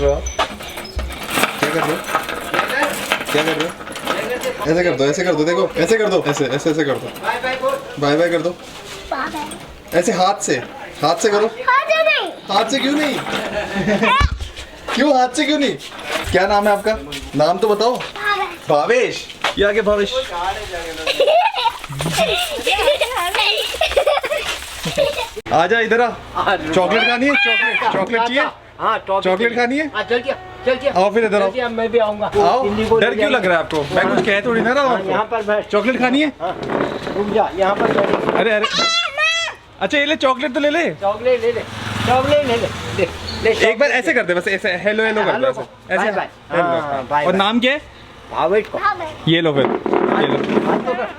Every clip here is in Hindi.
रहे हो आप? क्या कर रहे हो? क्या कर रहे हो? ऐसे कर दो, ऐसे कर दो, देखो ऐसे कर दो, ऐसे ऐसे ऐसे कर दो, बाय बाय कर दो, ऐसे हाथ से करो। हाथ से क्यों नहीं? क्यों हाथ से क्यों नहीं? क्या नाम है आपका? नाम तो बताओ। भावेश। ये आगे भावेश। आजा इधर आ। चॉकलेट खानी है? चॉकलेट चाहिए? हाँ चॉकलेट खानी है? चल आओ फिर इधर आओ। मैं भी आऊंगा। आओ। डर क्यों लग रहा है आपको? मैं कुछ कह थोड़ी ना रहा हूँ। यहाँ पर बैठ। चॉकलेट खानी है? रुक जा, यहाँ पर बैठ। अरे अरे, अच्छा ये ले, चॉकलेट तो ले ले। चॉकलेट ले ले। एक बार ऐसे कर दे, बस ऐसे हेलो हेलो कर दे, ऐसे बाय। और नाम क्या है? भावेश को। ये लो फिर,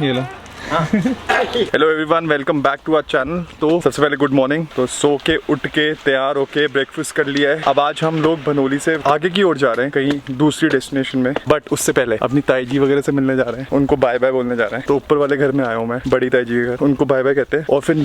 ये लो। Hello everyone, welcome back to our channel. तो सबसे पहले गुड मॉर्निंग। तो सो के उठ के तैयार होके ब्रेकफास्ट कर लिया है। अब आज हम लोग भनोली से आगे की ओर जा रहे हैं, कहीं दूसरी डेस्टिनेशन में। बट उससे पहले अपनी ताई जी वगैरह से मिलने जा रहे हैं, उनको बाय बाय बोलने जा रहे हैं। तो ऊपर वाले घर में आया हूँ मैं, बड़ी ताई जी के घर, उनको बाय बाय कहते हैं और फिर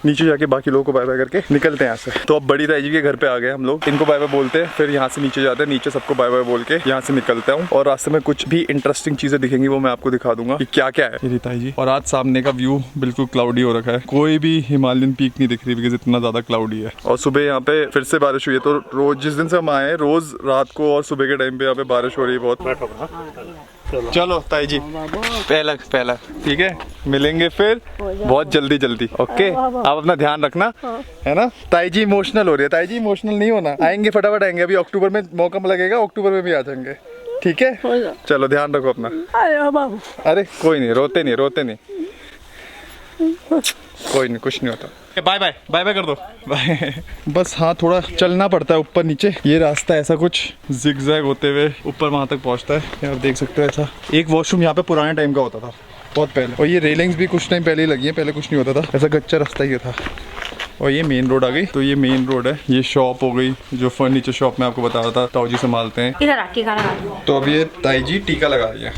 नीचे जाके बाकी लोगों को बाय बाय करके निकलते हैं यहाँ से। तो अब बड़ी ताई जी के घर पे आ गए हम लोग, इनको बाय बाय बोलते हैं, फिर यहाँ से नीचे जाते हैं, नीचे सबको बाय बाय बोल के यहाँ से निकलता हूँ। और रास्ते में कुछ भी इंटरेस्टिंग चीजें दिखेंगी वो मैं आपको दिखा दूंगा कि क्या क्या है। मेरी ताई जी। और आज सामने का व्यू बिल्कुल क्लाउडी हो रखा है, कोई भी हिमालयन पीक नहीं दिख रही बिकॉज इतना ज्यादा क्लाउडी है। और सुबह यहाँ पे फिर से बारिश हुई है। तो रोज जिस दिन से हम आए हैं, रोज रात को और सुबह के टाइम पे यहाँ पे बारिश हो रही है बहुत। चलो ताई जी, पहला ठीक है, मिलेंगे फिर बहुत जल्दी। ओके, आप अपना ध्यान रखना, है ना। ताई जी इमोशनल हो रही है। ताई जी इमोशनल नहीं होना, आएंगे फटाफट आएंगे। अभी अक्टूबर में मौका लगेगा, अक्टूबर में भी आ जाएंगे, ठीक है। चलो ध्यान रखो अपना। अरे कोई नहीं, रोते नहीं, कोई नहीं, कुछ नहीं होता। बाय बाय कर दो, बाय। बस हाँ, थोड़ा चलना पड़ता है ऊपर नीचे। ये रास्ता ऐसा कुछ जिगजैग होते हुए ऊपर वहां तक पहुंचता है। आप देख सकते हो ऐसा एक वॉशरूम यहाँ पे पुराने टाइम का होता था, बहुत पहले। और ये रेलिंग्स भी कुछ टाइम पहले ही लगी है, पहले कुछ नहीं होता था, ऐसा कच्चा रास्ता ही था। और ये मेन रोड आ गई। तो ये मेन रोड है, ये शॉप हो गई, जो फर्नीचर शॉप मैं आपको बता रहा था, ताऊ जी संभालते हैं। टीका लगा दो। तो अब ये ताई जी टीका लगा रही है।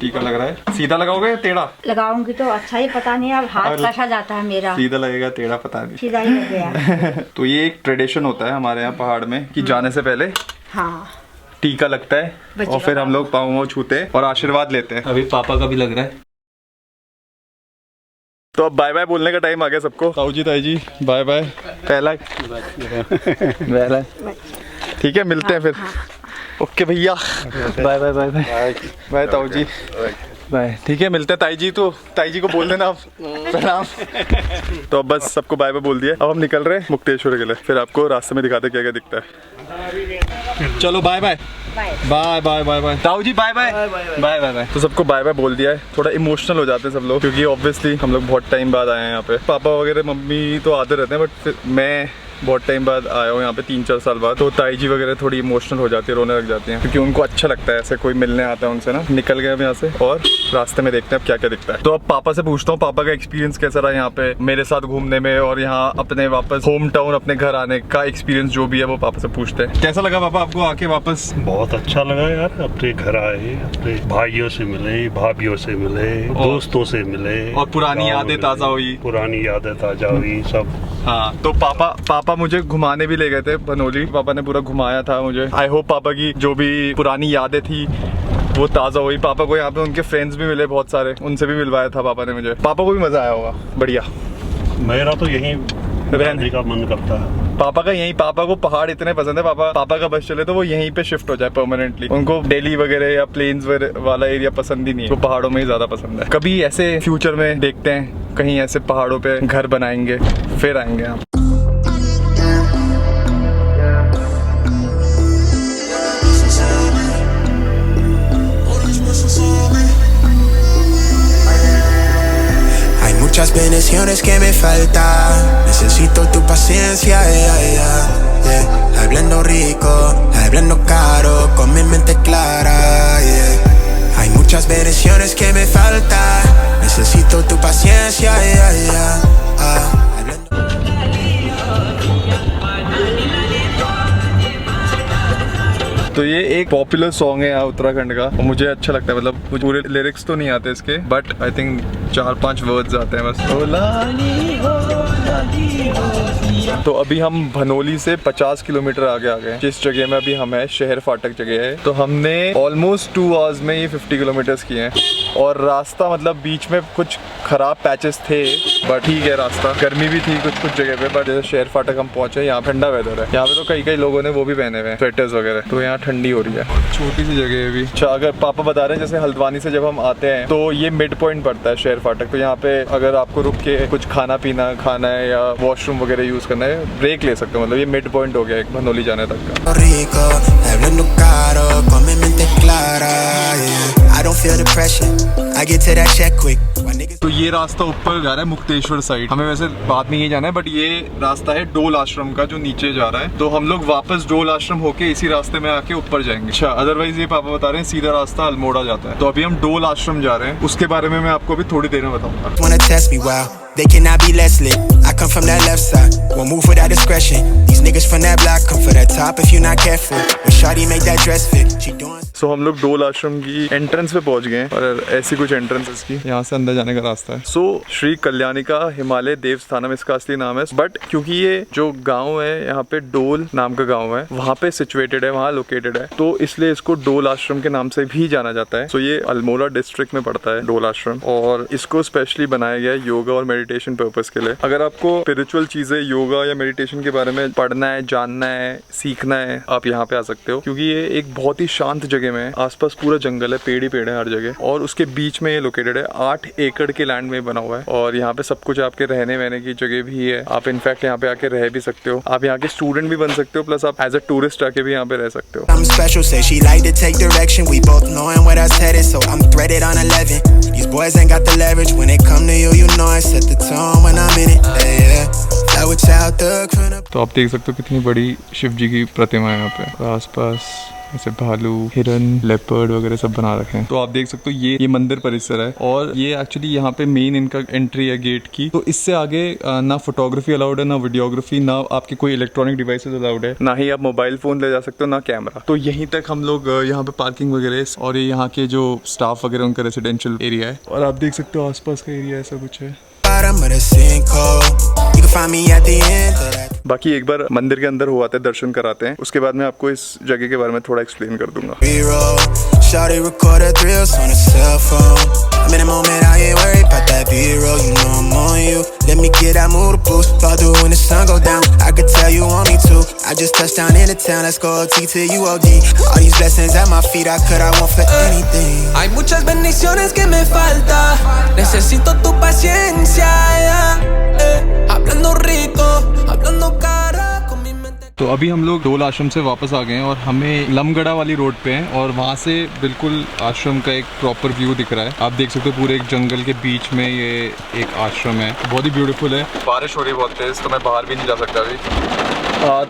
टीका लग रहा है, सीधा लगाओगे या टेढ़ा? लगाऊंगी तो अच्छा ही, पता नहीं अब हाथ कसा जाता है मेरा। सीधा लगेगा टेढ़ा पता नहीं, सीधा ही लग गया। तो ये एक ट्रेडिशन होता है हमारे यहाँ पहाड़ में कि जाने से पहले हाँ टीका लगता है और फिर हम लोग पाँव छूते हैं और आशीर्वाद लेते हैं। अभी पापा का भी लग रहा है। तो अब बाय बाय बोलने का टाइम आ गया सबको। ताऊ जी ताई जी बाय बाय। पहला ठीक है, मिलते हैं फिर। ओके भैया, बाय बाय ताऊ जी, बाय। ठीक है, मिलते हैं ताई जी। तो ताई जी को बोल देना आप प्रणाम। तो अब बस सबको बाय बाय बोल दिया। अब हम निकल रहे हैं मुक्तेश्वर के लिए, फिर आपको रास्ते में दिखाते क्या क्या दिखता है। चलो बाय बाय ताऊ जी, बाय। तो सबको बाय बाय बोल दिया है। थोड़ा इमोशनल हो जाते हैं सब लोग, क्योंकि ऑब्वियसली हम लोग बहुत टाइम बाद आए हैं यहाँ पे। पापा वगैरह मम्मी तो आते रहते हैं, बट मैं बहुत टाइम बाद आया हूँ यहाँ पे, 3-4 साल बाद। तो ताई जी वगैरह थोड़ी इमोशनल हो जाती है, रोने लग जाती हैं, क्योंकि उनको अच्छा लगता है ऐसे कोई मिलने आता है उनसे ना। निकल गए हम यहाँ से और रास्ते में देखते हैं अब क्या क्या दिखता है। तो अब पापा से पूछता हूँ, पापा का एक्सपीरियंस कैसा रहा यहाँ पे मेरे साथ घूमने में, और यहाँ अपने वापस होम टाउन अपने घर आने का एक्सपीरियंस जो भी है वो पापा से पूछते हैं। कैसा लगा पापा आपको आके वापस? बहुत अच्छा लगा यार, अपने घर आए, अपने भाइयों से मिले, भाभीयों से मिले, दोस्तों से मिले, और पुरानी यादें ताजा हुई सब। हाँ, तो पापा मुझे घुमाने भी ले गए थे भनोली। पापा ने पूरा घुमाया था मुझे। आई होप पापा की जो भी पुरानी यादें थी वो ताज़ा हुई। पापा को यहाँ पे उनके फ्रेंड्स भी मिले बहुत सारे, उनसे भी मिलवाया था पापा ने मुझे। पापा को भी मजा आया होगा। बढ़िया। मेरा तो यहीं रहने का मन करता है। पापा का यहीं, पापा को पहाड़ इतने पसंद है। पापा का बस चले तो वो यहीं पे शिफ्ट हो जाए परमानेंटली। उनको दिल्ली वगैरह या प्लेन्स वाला एरिया पसंद ही नहीं है, वो पहाड़ों में ही ज्यादा पसंद है। कभी ऐसे फ्यूचर में देखते हैं, कहीं ऐसे पहाड़ों पे घर बनाएंगे, फिर आएंगे हम। Muchas bendiciones que me faltan, necesito tu paciencia, hablando rico, hablando caro, con mi mente clara, Hay muchas bendiciones que me faltan, necesito tu paciencia, तो ये एक पॉपुलर सॉन्ग है यहाँ उत्तराखंड का, और मुझे अच्छा लगता है। मतलब मुझे पूरे लिरिक्स तो नहीं आते इसके, बट आई थिंक 4-5 वर्ड्स आते हैं बस। तो अभी हम भनोली से 50 किलोमीटर आगे आ गए। जिस जगह में अभी हम है शहर फाटक जगह है, तो हमने ऑलमोस्ट 2 आवर्स में ये 50 किलोमीटर्स किए हैं। और रास्ता मतलब बीच में कुछ खराब पैचेस थे, बट ठीक है रास्ता। गर्मी भी थी कुछ जगह पे, बट जैसे शहर फाटक हम पहुंचे, यहाँ ठंडा वेदर है। यहाँ पे तो कई लोगों ने वो भी पहने हुए हैं, स्वेटर्स वगैरह, तो यहाँ ठंडी हो रही है। छोटी सी जगह है भी। अच्छा, अगर पापा बता रहे हैं जैसे हल्द्वानी से जब हम आते हैं तो ये मिड पॉइंट पड़ता है शहर फाटक, तो यहाँ पे अगर आपको रुक के कुछ खाना पीना खाना है या वॉशरूम वगैरह यूज करना है, ब्रेक ले सकते हो। मतलब ये मिड पॉइंट हो गया एक भनोली जाने तक का। तो ये रास्ता ऊपर जा रहा है मुक्तेश्वर साइड। हमें वैसे बाद में ये जाना है, बट ये रास्ता है डोल आश्रम का जो नीचे जा रहा है। तो हम लोग वापस डोल आश्रम होके इसी रास्ते में आके ऊपर जाएंगे। अच्छा, अदरवाइज ये पापा बता रहे हैं सीधा रास्ता अल्मोड़ा जाता है। तो अभी हम डोल आश्रम जा रहे हैं, उसके बारे में मैं आपको अभी थोड़ी देर में बताऊंगा। They cannot be less lit. I come from that left side. Won't move without discretion. These niggas from that block come for that top if you're not careful. When shawty make that dress fit, she doing. So हम लोग डोल आश्रम की एंट्रेंस पे पहुंच गए हैं और ऐसी कुछ एंट्रेंस इसकी, यहाँ से अंदर जाने का रास्ता है। So श्री कल्याणिका हिमालय देवस्थानम इसका असली नाम है, बट क्योंकि ये जो गांव है यहाँ पे डोल नाम का गांव है, वहाँ पे सिचुएटेड है, वहाँ लोकेटेड है, तो इसलिए इसको डोल आश्रम के नाम से भी जाना जाता है। So ये अल्मोड़ा डिस्ट्रिक्ट में पड़ता है डोल आश्रम, और इसको स्पेशली बनाया गया है योगा और मेडिटेशन पर्पस के लिए। अगर आपको स्पिरिचुअल चीजें योगा या मेडिटेशन के बारे में पढ़ना है, जानना है, सीखना है, आप यहाँ पे आ सकते हो, क्योंकि ये एक बहुत ही शांत जगह में है। आसपास पूरा जंगल है, पेड़ ही पेड़ है हर जगह, और उसके बीच में ये लोकेटेड है। 8 एकड़ के लैंड में बना हुआ है, और यहाँ पे सब कुछ आपके रहने वहने की जगह भी है। आप इनफैक्ट यहाँ पे आके रह भी सकते हो, आप यहाँ के स्टूडेंट भी बन सकते हो, प्लस आप एज अ टूरिस्ट आके भी यहाँ पे रह सकते हो। I'm special, say she like to take direction. We both knowing where that's headed, so I'm threaded on 11. These boys ain't got the leverage when it come to you, you know I set the tone when I'm in it. Yeah. तो आप देख सकते हो कितनी बड़ी शिव जी की प्रतिमा है यहाँ पे, आसपास ऐसे भालू, हिरन, लेपर्ड वगैरह सब बना रखे हैं। तो आप देख सकते हो ये मंदिर परिसर है, और ये एक्चुअली यहाँ पे मेन इनका एंट्री है गेट की। तो इससे आगे ना फोटोग्राफी अलाउड है, ना वीडियोग्राफी, ना आपके कोई इलेक्ट्रॉनिक डिवाइसेस अलाउड है, ना ही आप मोबाइल फोन ले जा सकते हो, ना कैमरा। तो यहीं तक हम लोग यहाँ पे पार्किंग वगैरह, और ये यहाँ के जो स्टाफ वगैरह उनका रेसिडेंशियल एरिया है, और आप देख सकते हो आसपास का एरिया ऐसा कुछ है। बाकी एक बार मंदिर के अंदर हुआ था, दर्शन कराते हैं, उसके बाद मैं आपको इस जगह के बारे में थोड़ा एक्सप्लेन कर दूंगा। Hay muchas bendiciones que me falta. Necesito tu paciencia. Hablando rico, hablando cara con mi mente. तो अभी हम लोग डोल आश्रम से वापस आ गए हैं, और हमें लमगढ़ा वाली रोड पे हैं, और वहाँ से बिल्कुल आश्रम का एक प्रॉपर व्यू दिख रहा है। आप देख सकते हो पूरे एक जंगल के बीच में ये एक आश्रम है, बहुत ही ब्यूटीफुल है। बारिश हो रही है बहुत तेज, तो मैं बाहर भी नहीं जा सकता अभी।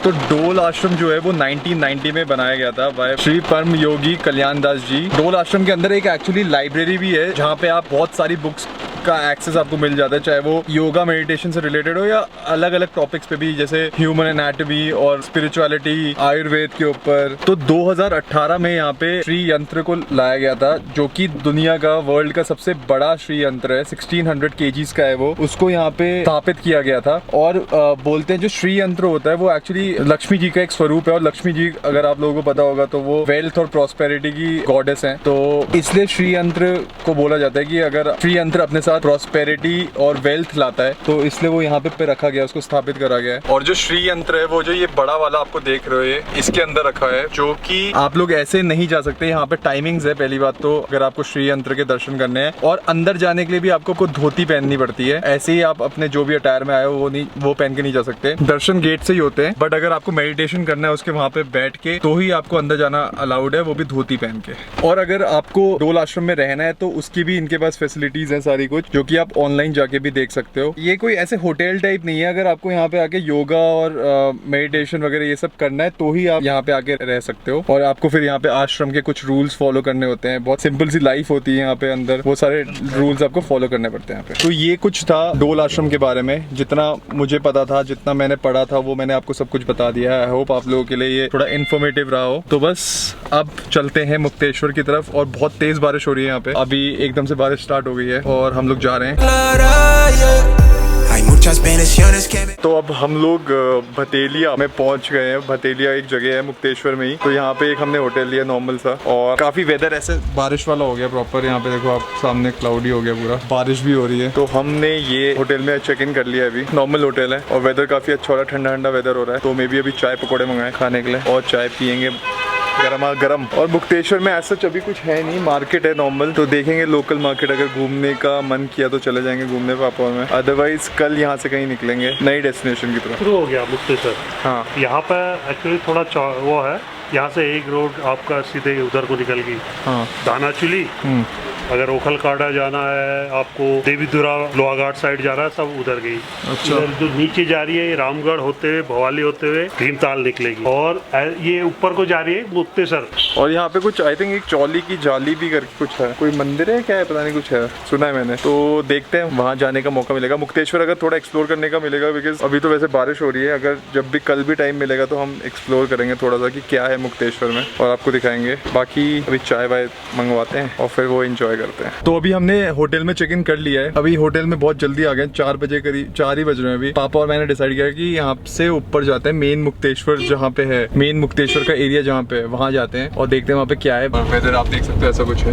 तो डोल आश्रम जो है वो 1990 में बनाया गया था बाय श्री परम योगी कल्याण दास जी। डोल आश्रम के अंदर एक एक्चुअली लाइब्रेरी भी है, जहाँ पे आप बहुत सारी बुक्स का एक्सेस आपको मिल जाता है, चाहे वो योगा मेडिटेशन से रिलेटेड हो या अलग अलग टॉपिक्स पे भी, जैसे ह्यूमन एनाटॉमी और स्पिरिचुअलिटी, आयुर्वेद के ऊपर। तो 2018 में यहाँ पे श्री यंत्र को लाया गया था, जो कि दुनिया का, वर्ल्ड का सबसे बड़ा श्री यंत्र है, 1600 kgs का है वो। उसको यहाँ पे स्थापित किया गया था, और बोलते हैं जो श्री यंत्र होता है वो एक्चुअली लक्ष्मी जी का एक स्वरूप है, और लक्ष्मी जी अगर आप लोगों को पता होगा तो वो वेल्थ और प्रॉस्पेरिटी की गॉडेस है। तो इसलिए श्री यंत्र को बोला जाता है कि अगर श्री यंत्र अपने साथ प्रॉस्पेरिटी और वेल्थ लाता है, तो इसलिए वो यहाँ पे रखा गया, उसको स्थापित करा गया है। और जो श्री यंत्र है वो जो ये बड़ा वाला आपको देख रहे हो, ये इसके अंदर रखा है, जो कि आप लोग ऐसे नहीं जा सकते। यहाँ पे टाइमिंग्स है पहली बात तो, अगर आपको श्री यंत्र के दर्शन करने हैं, और अंदर जाने के लिए भी आपको धोती पहननी पड़ती है। ऐसे ही आप अपने जो भी अटायर में आए हो वो पहन के नहीं जा सकते। दर्शन गेट से ही होते हैं, बट अगर आपको मेडिटेशन करना है उसके वहाँ पे बैठ के, तो ही आपको अंदर जाना अलाउड है, वो भी धोती पहन के। और अगर आपको डोल आश्रम में रहना है तो उसकी भी इनके पास फैसिलिटीज है सारी कुछ, जो कि आप ऑनलाइन जाके भी देख सकते हो। ये कोई ऐसे होटल टाइप नहीं है, अगर आपको यहाँ पे आके योगा और मेडिटेशन वगैरह ये सब करना है तो ही आप यहाँ पे आके रह सकते हो। और आपको फिर यहाँ पे आश्रम के कुछ रूल्स फॉलो करने होते हैं, बहुत सिंपल सी लाइफ होती है यहाँ पे अंदर, वो सारे रूल्स आपको फॉलो करने पड़ते हैं यहाँ पे। तो ये कुछ था डोल आश्रम के बारे में, जितना मुझे पता था, जितना मैंने पढ़ा था, वो मैंने आपको सब कुछ बता दिया है। आई होप आप लोगों के लिए ये थोड़ा इन्फॉर्मेटिव रहा हो। तो बस अब चलते हैं मुक्तेश्वर की तरफ, और बहुत तेज बारिश हो रही है यहाँ पे, अभी एकदम से बारिश स्टार्ट हो गई है, और हम लोग लोग जा रहे हैं। clara, yeah. Hay muchas bendiciones que me... तो अब हम लोग भतेलिया में पहुंच गए हैं। भतेलिया एक जगह है मुक्तेश्वर में ही, तो यहाँ पे एक हमने होटल लिया नॉर्मल सा, और काफी वेदर ऐसे बारिश वाला हो गया प्रॉपर। यहाँ पे देखो आप सामने क्लाउडी हो गया पूरा, बारिश भी हो रही है। तो हमने ये होटल में चेक इन कर लिया अभी। नॉर्मल होटल है और वेदर काफी अच्छा हो रहा है, ठंडा ठंडा वेदर हो रहा है। तो मे भी अभी चाय पकौड़े मंगाए खाने के लिए और चाय पियेंगे गरमा गरम। और मुक्तेश्वर में ऐसा अभी कुछ है नहीं, मार्केट है नॉर्मल, तो देखेंगे लोकल मार्केट। अगर घूमने का मन किया तो चले जाएंगे घूमने पापा में, अदरवाइज कल यहाँ से कहीं निकलेंगे नई डेस्टिनेशन की तरफ। शुरू हो गया मुक्तेश्वर। हाँ यहाँ पर एक्चुअली थोड़ा वो है, यहाँ से एक रोड आपका सीधे उधर को निकल गई, हाँ दानाचुली। अगर ओखलकाड़ा जाना है आपको, देवीधुरा लोहाघाट साइड जा रहा है, सब उधर गई। अच्छा। इधर जो नीचे जा रही है ये रामगढ़ होते हुए भवाली होते हुए भीमताल निकलेगी, और ये ऊपर को जा रही है मुक्तेश्वर। और यहाँ पे कुछ आई थिंक एक चौली की जाली भी करके कुछ है, कोई मंदिर है क्या है पता नहीं, कुछ है सुना है मैंने। तो देखते हैं वहाँ जाने का मौका मिलेगा मुक्तेश्वर, अगर थोड़ा एक्सप्लोर करने का मिलेगा, बिकॉज अभी तो वैसे बारिश हो रही है। अगर जब भी कल भी टाइम मिलेगा तो हम एक्सप्लोर करेंगे थोड़ा सा कि क्या है मुक्तेश्वर में, और आपको दिखाएंगे। बाकी अभी चाय वाय मंगवाते हैं और फिर वो एंजॉय करते हैं। तो अभी हमने होटल में चेक इन कर लिया है। अभी होटल में बहुत जल्दी आ गए, 4 बजे करीब, 4 ही बज रहे हैं अभी। पापा और मैंने डिसाइड किया कि यहाँ से ऊपर जाते हैं, मेन मुक्तेश्वर जहाँ पे है, मेन मुक्तेश्वर का एरिया जहाँ पे है वहाँ जाते हैं और देखते हैं वहाँ पे क्या है। वेदर आप देख सकते हो ऐसा कुछ है,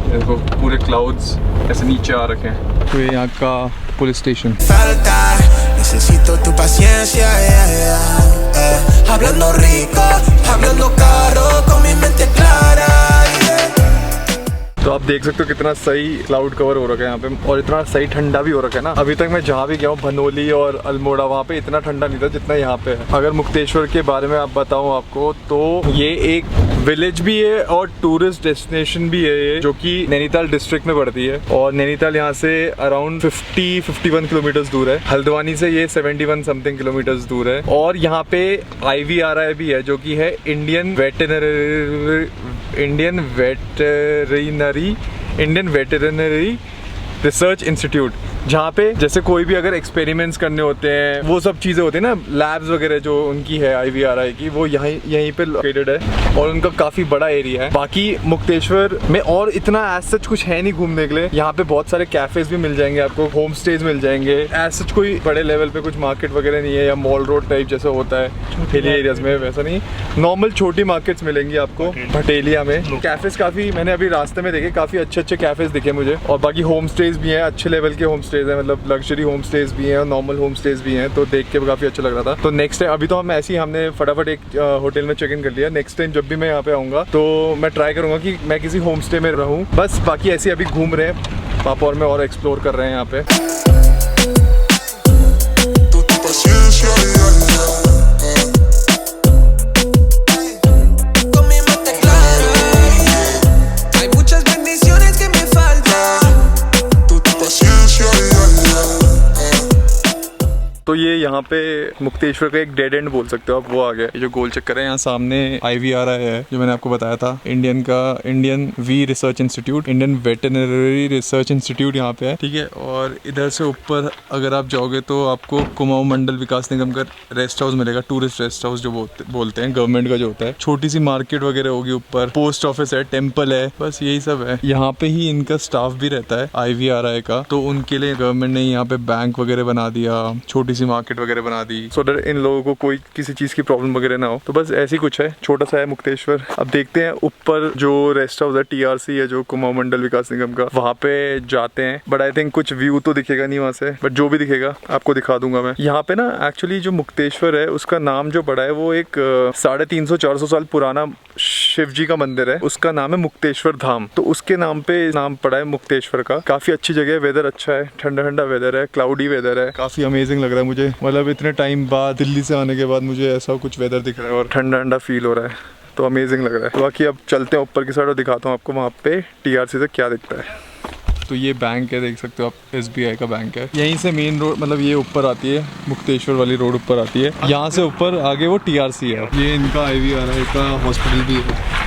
देखो पूरे क्लाउड्स ऐसे नीचे आ रखे हैं। तो ये यहाँ का police station. Falta, necesito tu paciencia, yeah, yeah, yeah. Hablando rico, hablando caro, con mi mente clara, yeah. तो आप देख सकते हो कितना सही क्लाउड कवर हो रखा है यहाँ पे, और इतना सही ठंडा भी हो रखा है ना। अभी तक मैं जहाँ भी गया हूँ, भनोली और अल्मोड़ा, वहाँ पे इतना ठंडा नहीं था जितना यहाँ पे है। अगर मुक्तेश्वर के बारे में आप बताऊँ आपको, तो ये एक विलेज भी है और टूरिस्ट डेस्टिनेशन भी है ये, जो कि नैनीताल डिस्ट्रिक्ट में पड़ती है। और नैनीताल यहाँ से अराउंड 51 किलोमीटर दूर है। हल्द्वानी से ये 71 समथिंग किलोमीटर दूर है। और यहाँ पे IVRI भी है, जो कि है इंडियन वेटरनरी रिसर्च इंस्टीट्यूट, जहाँ पे जैसे कोई भी अगर एक्सपेरिमेंट्स करने होते हैं, वो सब चीज़ें होती है ना, लैब्स वगैरह जो उनकी है IVRI की, वो यहीं पे लोकेटेड है और उनका काफ़ी बड़ा एरिया है। बाकी मुक्तेश्वर में और इतना एज सच कुछ है नहीं घूमने के लिए। यहाँ पे बहुत सारे कैफेज भी मिल जाएंगे आपको, होम स्टेज मिल जाएंगे। एज सच कोई बड़े लेवल पे कुछ मार्केट वगैरह नहीं है, या मॉल रोड टाइप जैसा होता है हिली एरियाज में, वैसा नहीं। नॉर्मल छोटी मार्केट्स मिलेंगी आपको भटेलिया में। कैफेज काफ़ी मैंने अभी रास्ते में देखे, काफ़ी अच्छे कैफेज दिखे मुझे। और बाकी होम स्टेज भी हैं, अच्छे लेवल के होम स्टेज है, मतलब लग्जरी होम स्टेज भी हैं और नॉर्मल होम स्टेज भी हैं। तो देख के काफ़ी अच्छा लग रहा था। तो नेक्स्ट टाइम, अभी तो हम ऐसे ही हमने फटाफट एक होटल में चेक इन कर लिया। नेक्स्ट टाइम जब भी मैं यहाँ पे आऊँगा तो मैं ट्राई करूँगा कि मैं किसी होम स्टे में रहूँ बस। बाकी ऐसे अभी घूम रहे हैं पापा और मैं, और एक्सप्लोर कर रहे हैं यहाँ पे। तो ये यहाँ पे मुक्तेश्वर का एक डेड एंड बोल सकते हो आप, वो आ गया। ये जो गोल चक्कर है यहाँ सामने IVRI है, जो मैंने आपको बताया था, Indian V research institute, Indian veterinary research institute यहाँ पे है, ठीक है। और इधर से ऊपर अगर आप जाओगे तो आपको कुमाऊं मंडल विकास निगम का रेस्ट हाउस मिलेगा, टूरिस्ट रेस्ट हाउस जो बोलते हैं, गवर्नमेंट का जो होता है। छोटी सी मार्केट वगैरह होगी ऊपर, पोस्ट ऑफिस है, टेम्पल है, बस यही सब है। यहाँ पे ही इनका स्टाफ भी रहता है IVRI का, तो उनके लिए गवर्नमेंट ने यहाँ पे बैंक वगैरह बना दिया, छोटी सी मार्केट वगैरह बना दी, सो दैट इन लोगों को कोई किसी चीज की प्रॉब्लम वगैरह ना हो। तो बस ऐसी कुछ है, छोटा सा है मुक्तेश्वर। अब देखते हैं ऊपर जो रेस्ट हाउस है TRC है, जो कुमाऊं मंडल विकास निगम का, वहाँ पे जाते हैं। बट आई थिंक कुछ व्यू तो दिखेगा नहीं वहाँ से, बट जो भी दिखेगा आपको दिखा दूंगा मैं। यहाँ पे ना एक्चुअली जो मुक्तेश्वर है उसका नाम जो पड़ा है वो एक 350-400 साल पुराना शिव जी का मंदिर है, उसका नाम है मुक्तेश्वर धाम। तो उसके नाम पे नाम पड़ा है मुक्तेश्वर का। काफी अच्छी जगह है, वेदर अच्छा है, ठंडा ठंडा वेदर है, क्लाउडी वेदर है, काफी अमेजिंग लग रहा है मुझे। मतलब इतने टाइम बाद, दिल्ली से आने के बाद मुझे ऐसा कुछ वेदर दिख रहा है और ठंडा ठंडा फील हो रहा है, तो अमेजिंग लग रहा है। बाकी अब चलते हैं ऊपर की साइड और दिखाता हूँ आपको वहाँ पे TRC से क्या दिखता है। तो ये बैंक है, देख सकते हो आप, SBI का बैंक है। यहीं से मेन रोड, मतलब ये ऊपर आती है, मुक्तेश्वर वाली रोड ऊपर आती है, यहाँ से ऊपर आगे वो TRC है। ये इनका IVRI का हॉस्पिटल भी है।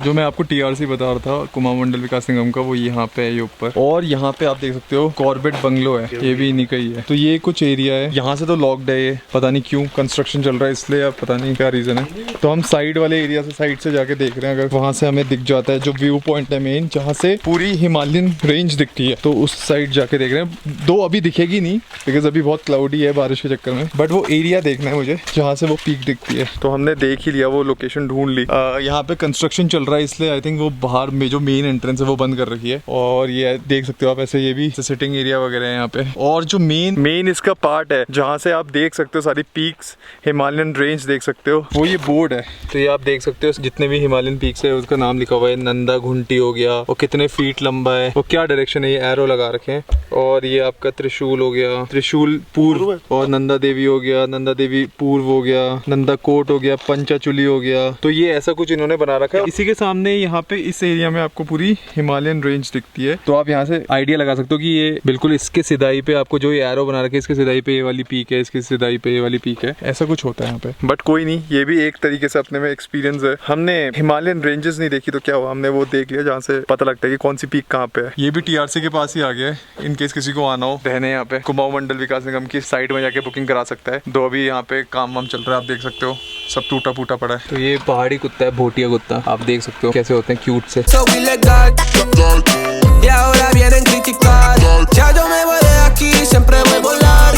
जो जो मैं आपको TRC बता रहा था कुमाऊं मंडल विकास निगम का, वो यहाँ पे है ये ऊपर। और यहाँ पे आप देख सकते हो कॉर्बेट बंगलो है, ये भी इन्हीं का ही है। तो ये कुछ एरिया है, यहाँ से तो लॉक्ड है ये, पता नहीं क्यों, कंस्ट्रक्शन चल रहा है इसलिए, अब पता नहीं क्या रीजन है। तो हम साइड वाले एरिया से साइड से जाके देख रहे हैं, अगर वहां से हमें दिख जाता है जो व्यू पॉइंट है मेन, जहाँ से पूरी हिमालयन रेंज दिखती है, तो उस साइड जाके देख रहे हैं। दो अभी दिखेगी नहीं बिकॉज अभी बहुत क्लाउडी है बारिश के चक्कर में, बट वो एरिया देखना है मुझे जहाँ से वो पीक दिखती है। तो हमने देख ही लिया, वो लोकेशन ढूंढ ली। यहाँ पे कंस्ट्रक्शन चल रहा है इसलिए आई थिंक वो बाहर में जो मेन एंट्रेंस है वो बंद कर रखी है। और ये देख सकते हो आप, ऐसे ये भी सिटिंग एरिया वगैरह है यहाँ पे। और जो मेन इसका पार्ट है जहाँ से आप देख सकते हो सारी पीक्स, हिमालयन रेंज देख सकते हो, वो ये बोर्ड है। तो ये आप देख सकते हो जितने भी हिमालयन पीक्स है उसका नाम लिखा हुआ है, नंदा घुंटी हो गया, वो कितने फीट लंबा है, वो क्या डायरेक्शन है, ये एरो लगा रखे हैं। और ये आपका त्रिशूल हो गया, त्रिशूल पूर्व, और नंदा देवी हो गया, नंदा देवी पूर्व हो गया, नंदा कोट हो गया, पंचाचुली हो गया। तो ये ऐसा कुछ इन्होंने बना रखा है। इसी के सामने यहाँ पे इस एरिया में आपको पूरी हिमालयन रेंज दिखती है। तो आप यहाँ से आइडिया लगा सकते हो कि ये बिल्कुल इसके सिधाई पे आपको जो ये एरो बना रखे, इसके सिधाई पे ये वाली पीक है, इसके सिधाई पे ये वाली पीक है, ऐसा कुछ होता है यहाँ पे। बट कोई नहीं, ये भी एक तरीके से अपने में एक्सपीरियंस है। हमने हिमालयन रेंजेस नहीं देखी तो क्या हुआ, हमने वो देख लिया जहाँ से पता लगता है कि कौन सी पीक कहाँ पे है। ये भी TRC के पास ही आ गया है, इनकेस किसी को आना हो रहने यहाँ पे, कुमाऊं मंडल विकास निगम की साइड में जाके बुकिंग करा सकता है। दो अभी यहाँ पे काम वाम चल रहा है, आप देख सकते हो सब टूटा फूटा पड़ा है। तो ये पहाड़ी कुत्ता है, भोटिया कुत्ता, आप देख सकते हो कैसे होते हैं क्यूट से। Soy ilegal y ahora vienen criticar. Ya yo me voy de aquí, siempre voy a volar.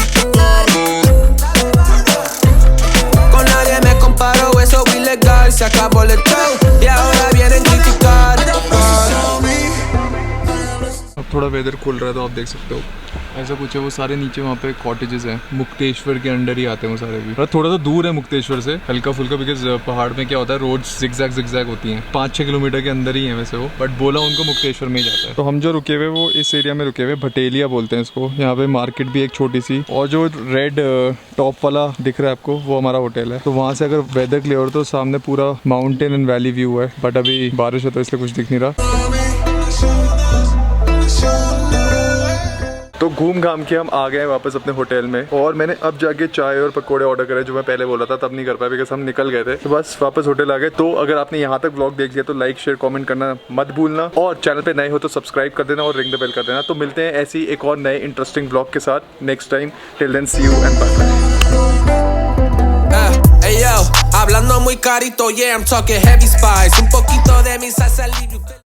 Con nadie me comparo, eso es ilegal. Se acabó el show y ahora vienen criticar. अब थोड़ा वेदर खुल रहा है तो आप देख सकते हो ऐसा कुछ है। वो सारे नीचे वहाँ पे कॉटेजेस हैं, मुक्तेश्वर के अंडर ही आते हैं वो सारे भी। थोड़ा सा दूर है मुक्तेश्वर से हल्का फुल्का, बिकॉज पहाड़ में क्या होता है, रोड्स जिगजैग होती हैं। 5-6 किलोमीटर के अंदर ही है वैसे वो, बट बोला उनको मुक्तेश्वर में ही जाता है। तो हम जो रुके हुए वो इस एरिया में रुके हुए, भटेलिया बोलते हैं इसको। यहाँ पे मार्केट भी एक छोटी सी, और जो रेड टॉप वाला दिख रहा है आपको वो हमारा होटल है। तो वहाँ से अगर वेदर क्लियर हो तो सामने पूरा माउंटेन एंड वैली व्यू है, बट अभी बारिश है तो इसलिए कुछ दिख नहीं रहा। तो घूम घाम के हम आ गए वापस अपने होटल में, और मैंने अब जाके चाय और पकोड़े ऑर्डर करे जो मैं पहले बोला था, तब नहीं कर पाया बिकॉज हम निकल गए थे। तो बस वापस होटल आ गए। तो अगर आपने यहाँ तक व्लॉग देख लिया तो लाइक शेयर कमेंट करना मत भूलना, और चैनल पे नए हो तो सब्सक्राइब कर देना और रिंग द बेल कर देना। तो मिलते हैं ऐसी एक और नए इंटरेस्टिंग व्लॉग के साथ next time. Till then see you and bye. Hey yo, hablando muy carito, yeah, I'm talking heavy spice. Un poquito de mi salsa libre.